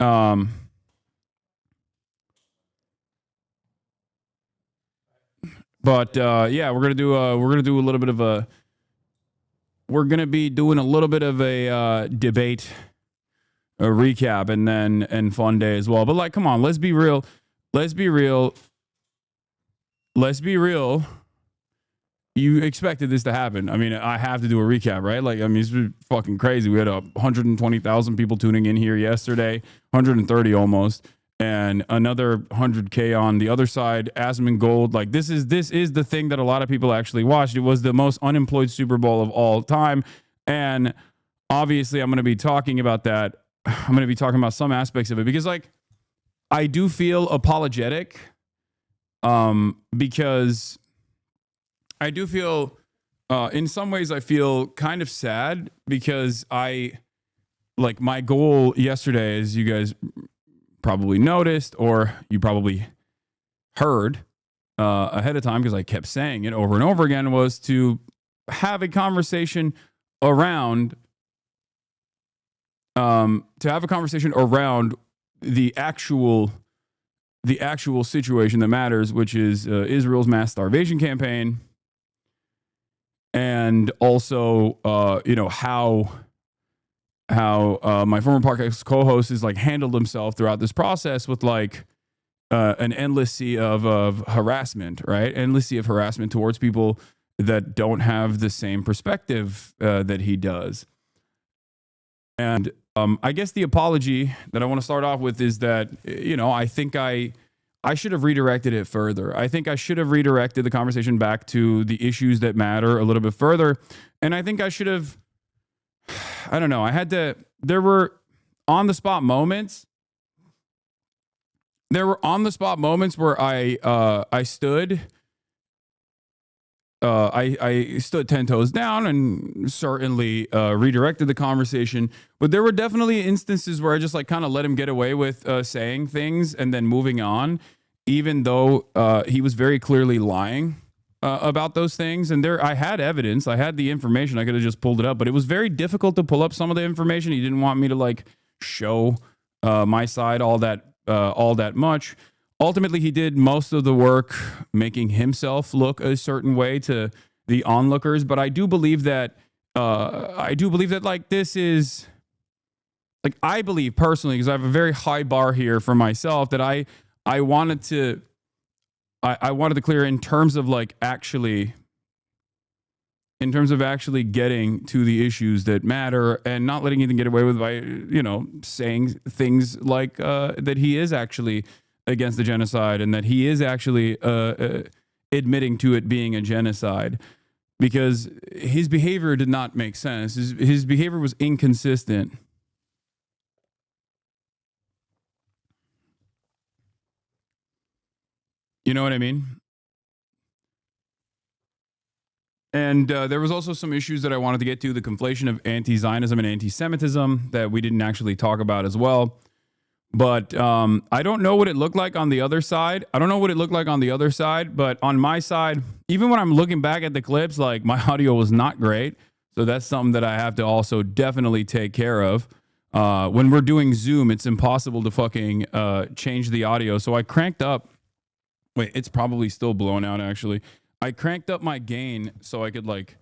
Um, but yeah, we're gonna do a little bit of a we're gonna be doing a little bit of a debate, a recap, and fun day as well. But like, come on, let's be real. Let's be real. Let's be real. You expected this to happen. I mean, I have to do a recap, right? Like, I mean, it's fucking crazy. We had 120,000 people tuning in here yesterday, 130 almost, and another 100K on the other side. Asman Gold, like this is the thing that a lot of people actually watched. It was the most unemployed Super Bowl of all time, and obviously, I'm going to be talking about that. I'm going to be talking about some aspects of it because, like, I do feel apologetic, because I do feel, in some ways, I feel kind of sad because like my goal yesterday, as you guys probably noticed or you probably heard ahead of time because I kept saying it over and over again, was to have a conversation around, the actual situation that matters, which is Israel's mass starvation campaign. And also, how my former podcast co-host has like handled himself throughout this process with like an endless sea of harassment, right? Endless sea of harassment towards people that don't have the same perspective that he does. And I guess the apology that I want to start off with is that, I think I should have redirected it further. I think I should have redirected the conversation back to the issues that matter a little bit further. And I think I should have, I don't know, there were on the spot moments. There were on the spot moments where I stood 10 toes down and certainly redirected the conversation. But there were definitely instances where I just like kind of let him get away with saying things and then moving on, even though he was very clearly lying about those things. And I had evidence, I had the information, I could have just pulled it up, but it was very difficult to pull up some of the information. He didn't want me to like show my side all that much. Ultimately, he did most of the work making himself look a certain way to the onlookers. But I do believe that like this is like, I believe personally, because I have a very high bar here for myself, that I wanted to clear in terms of like actually getting to the issues that matter and not letting anything get away with by, saying things like that he is actually against the genocide and that he is actually admitting to it being a genocide, because his behavior did not make sense. His behavior was inconsistent. You know what I mean? And there was also some issues that I wanted to get to, the conflation of anti-Zionism and anti-Semitism that we didn't actually talk about as well. But I don't know what it looked like on the other side. But on my side, even when I'm looking back at the clips, like my audio was not great. So that's something that I have to also definitely take care of. When we're doing Zoom, it's impossible to fucking change the audio. So I cranked up. Wait, it's probably still blown out, actually. I cranked up my gain so I could like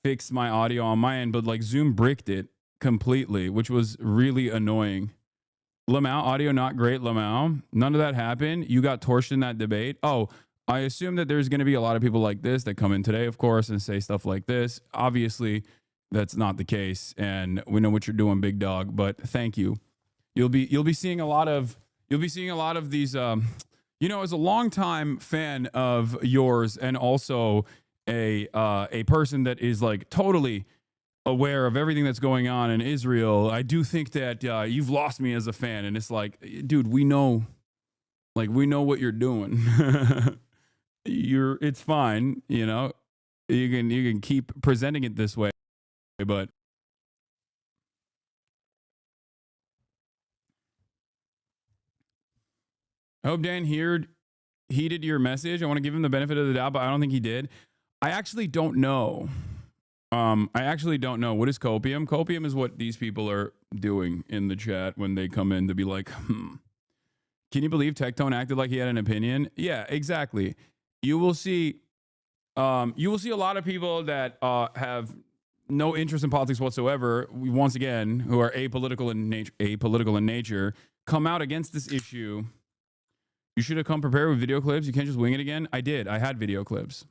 fix my audio on my end, but like Zoom bricked it completely, which was really annoying. Lamau, audio not great, Lamau. None of that happened. You got torched in that debate. Oh, I assume that there's going to be a lot of people like this that come in today, of course, and say stuff like this. Obviously, that's not the case, and we know what you're doing, big dog. But thank you. You'll be seeing a lot of these. As a longtime fan of yours, and also a person that is like totally aware of everything that's going on in Israel, I do think that you've lost me as a fan. And it's like, dude, we know what you're doing. It's fine, you can keep presenting it this way, but I hope Dan heeded your message. I want to give him the benefit of the doubt, but I don't think he did. I actually don't know. I actually don't know. What is copium? Copium is what these people are doing in the chat when they come in to be like, can you believe Tectone acted like he had an opinion? Yeah, exactly. You will see a lot of people that have no interest in politics whatsoever, once again, who are apolitical in nature, come out against this issue. You should have come prepared with video clips. You can't just wing it again. I did. I had video clips.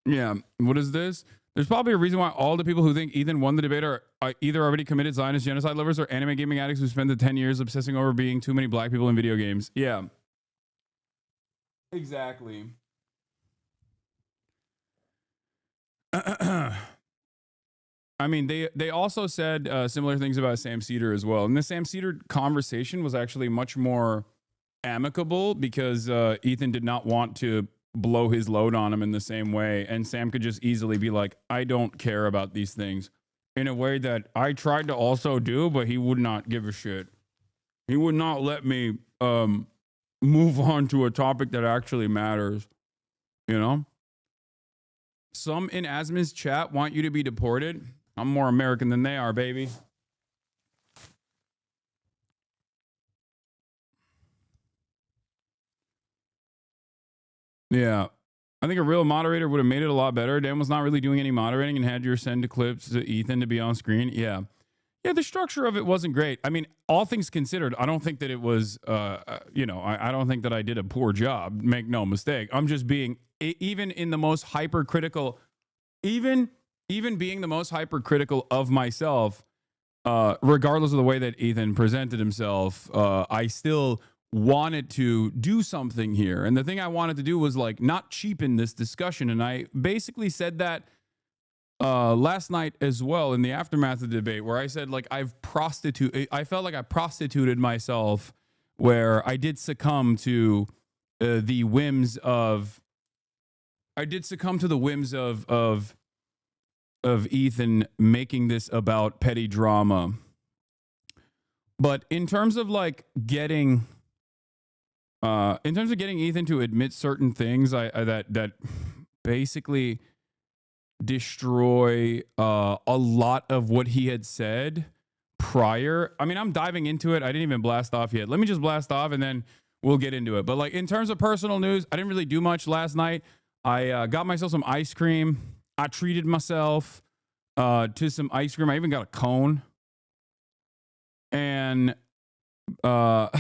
Yeah. What is this? There's probably a reason why all the people who think Ethan won the debate are either already committed Zionist genocide lovers or anime gaming addicts who spent the 10 years obsessing over being too many black people in video games. Yeah. Exactly. I mean, they also said similar things about Sam Cedar as well. And the Sam Cedar conversation was actually much more amicable because Ethan did not want to blow his load on him in the same way. And Sam could just easily be like, I don't care about these things, in a way that I tried to also do, but he would not give a shit. He would not let me move on to a topic that actually matters, you know? Some in Asma's chat want you to be deported. I'm more American than they are, baby. Yeah. I think a real moderator would have made it a lot better. Dan was not really doing any moderating and had your send clips to Ethan to be on screen. Yeah. Yeah, the structure of it wasn't great. I mean, all things considered, I don't think that it was, I don't think that I did a poor job. Make no mistake. I'm just being, even in the most hypercritical, even being the most hypercritical of myself, regardless of the way that Ethan presented himself, I still wanted to do something here. And the thing I wanted to do was like not cheapen this discussion. And I basically said that last night as well in the aftermath of the debate, where I said like I felt like I prostituted myself, where I did succumb to the whims of Ethan making this about petty drama. But in terms of like getting Ethan to admit certain things that basically destroy a lot of what he had said prior. I mean, I'm diving into it. I didn't even blast off yet. Let me just blast off and then we'll get into it. But like in terms of personal news, I didn't really do much last night. I got myself some ice cream. I treated myself to some ice cream. I even got a cone. And what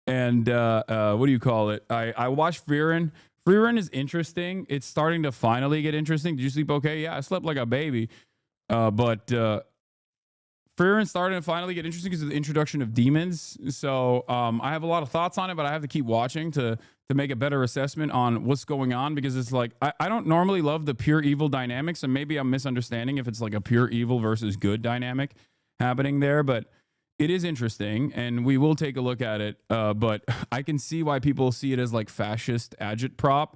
do you call it? I watched Freerun. Freerun is interesting. It's starting to finally get interesting. Did you sleep okay? Yeah, I slept like a baby. But Freerun starting to finally get interesting because of the introduction of demons. So I have a lot of thoughts on it, but I have to keep watching to make a better assessment on what's going on, because it's like I don't normally love the pure evil dynamics, and maybe I'm misunderstanding if it's like a pure evil versus good dynamic happening there, but it is interesting, and we will take a look at it. But I can see why people see it as like fascist agitprop,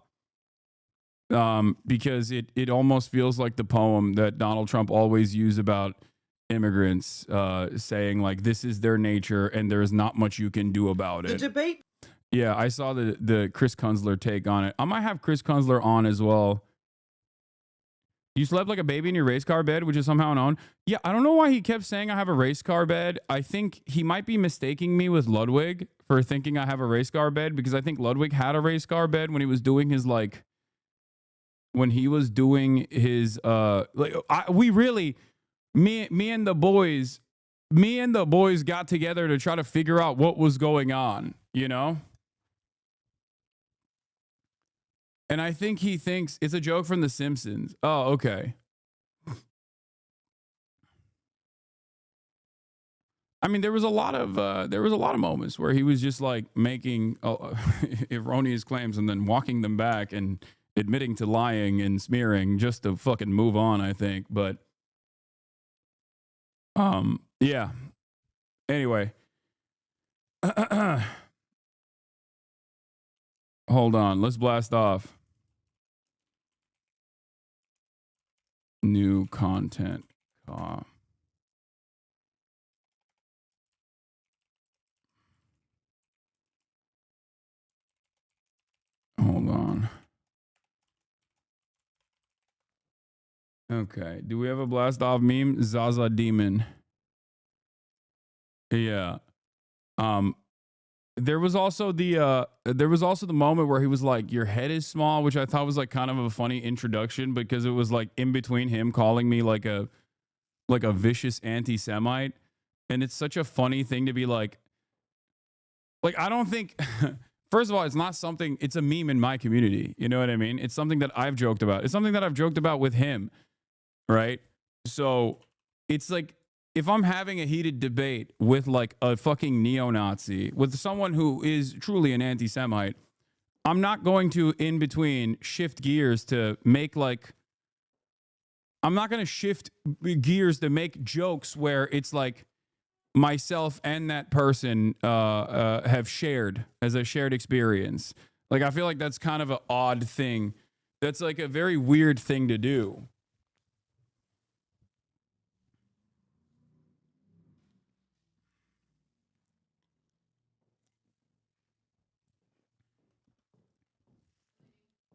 because it almost feels like the poem that Donald Trump always used about immigrants, saying like this is their nature and there is not much you can do about it. The debate. Yeah, I saw the Chris Kunzler take on it. I might have Chris Kunzler on as well. You slept like a baby in your race car bed, which is somehow known. Yeah, I don't know why he kept saying I have a race car bed. I think he might be mistaking me with Ludwig for thinking I have a race car bed, because I think Ludwig had a race car bed when he was doing his like, when he was doing his me and the boys got together to try to figure out what was going on, you know? And I think he thinks it's a joke from The Simpsons. Oh, okay. I mean, there was a lot of moments where he was just like making erroneous claims and then walking them back and admitting to lying and smearing just to fucking move on, I think. But yeah. Anyway. Hold on. Let's blast off. new content. Hold on. Okay. Do we have a blast off meme? Zaza Demon. Yeah. There was also the moment where he was like, "Your head is small," which I thought was like kind of a funny introduction because it was like in between him calling me like a vicious anti-Semite, and it's such a funny thing to be like I don't think. First of all, it's not something. It's a meme in my community. You know what I mean? It's something that I've joked about. It's something that I've joked about with him, right? So it's like, if I'm having a heated debate with like a fucking neo-Nazi, with someone who is truly an anti-Semite, I'm not going to in between shift gears to make like, I'm not going to shift gears to make jokes where it's like myself and that person have shared as a shared experience. Like, I feel like that's kind of an odd thing. That's like a very weird thing to do.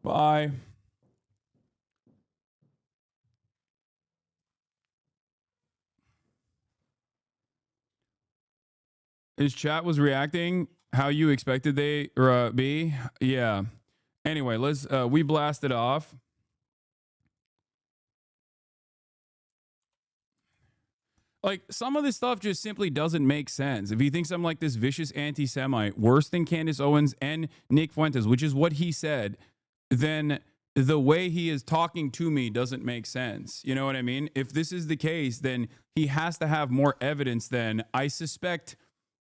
Bye. His chat was reacting how you expected they be. Yeah. Anyway, let's we blasted off. Like, some of this stuff just simply doesn't make sense. If he thinks I'm like this vicious anti-Semite, worse than Candace Owens and Nick Fuentes, which is what he said, then the way he is talking to me doesn't make sense. You know what I mean? If this is the case, then he has to have more evidence than, I suspect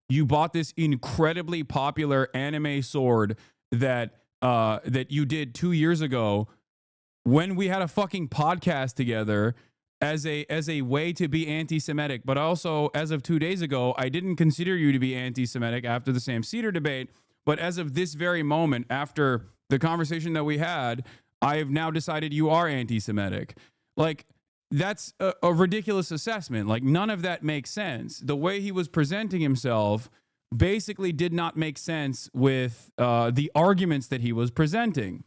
you bought this incredibly popular anime sword that you did 2 years ago when we had a fucking podcast together as a way to be anti-Semitic. But also, as of 2 days ago, I didn't consider you to be anti-Semitic after the Sam Cedar debate. But as of this very moment, after the conversation that we had, I have now decided you are anti-Semitic. Like, that's a ridiculous assessment. Like, none of that makes sense. The way he was presenting himself basically did not make sense with the arguments that he was presenting.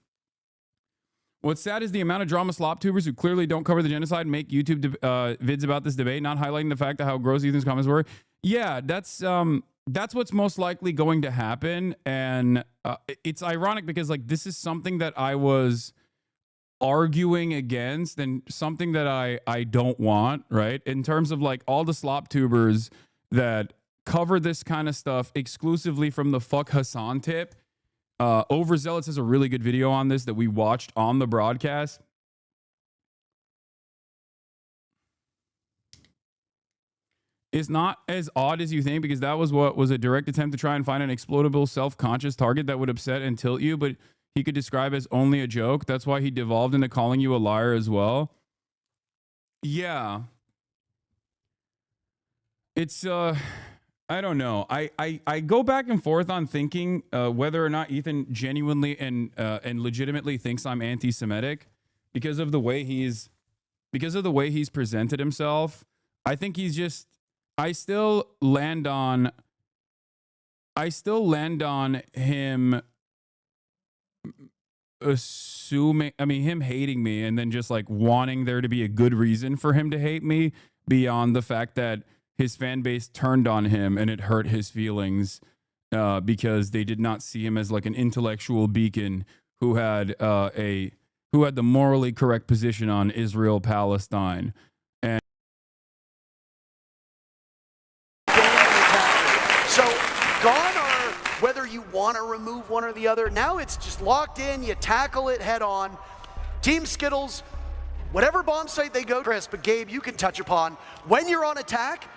What's sad is the amount of drama slop tubers who clearly don't cover the genocide and make YouTube vids about this debate, not highlighting the fact of how gross Ethan's comments were. Yeah, that's what's most likely going to happen. And it's ironic because, like, this is something that I was arguing against and something that I don't want, right? In terms of like all the slop tubers that cover this kind of stuff exclusively from the fuck Hassan tip. Overzealous has a really good video on this that we watched on the broadcast. It's not as odd as you think, because that was what was a direct attempt to try and find an explodable, self-conscious target that would upset and tilt you, but he could describe as only a joke. That's why he devolved into calling you a liar as well. Yeah. It's I don't know. I go back and forth on thinking whether or not Ethan genuinely and legitimately thinks I'm anti-Semitic because of the way he's presented himself. I think he's just. I still land on him assuming. I mean, him hating me and then just like wanting there to be a good reason for him to hate me beyond the fact that his fan base turned on him and it hurt his feelings because they did not see him as like an intellectual beacon who had the morally correct position on Israel, Palestine. And so gone are whether you want to remove one or the other. Now it's just locked in. You tackle it head on. Team Skittles, whatever bomb site they go, Chris, but Gabe, you can touch upon when you're on attack.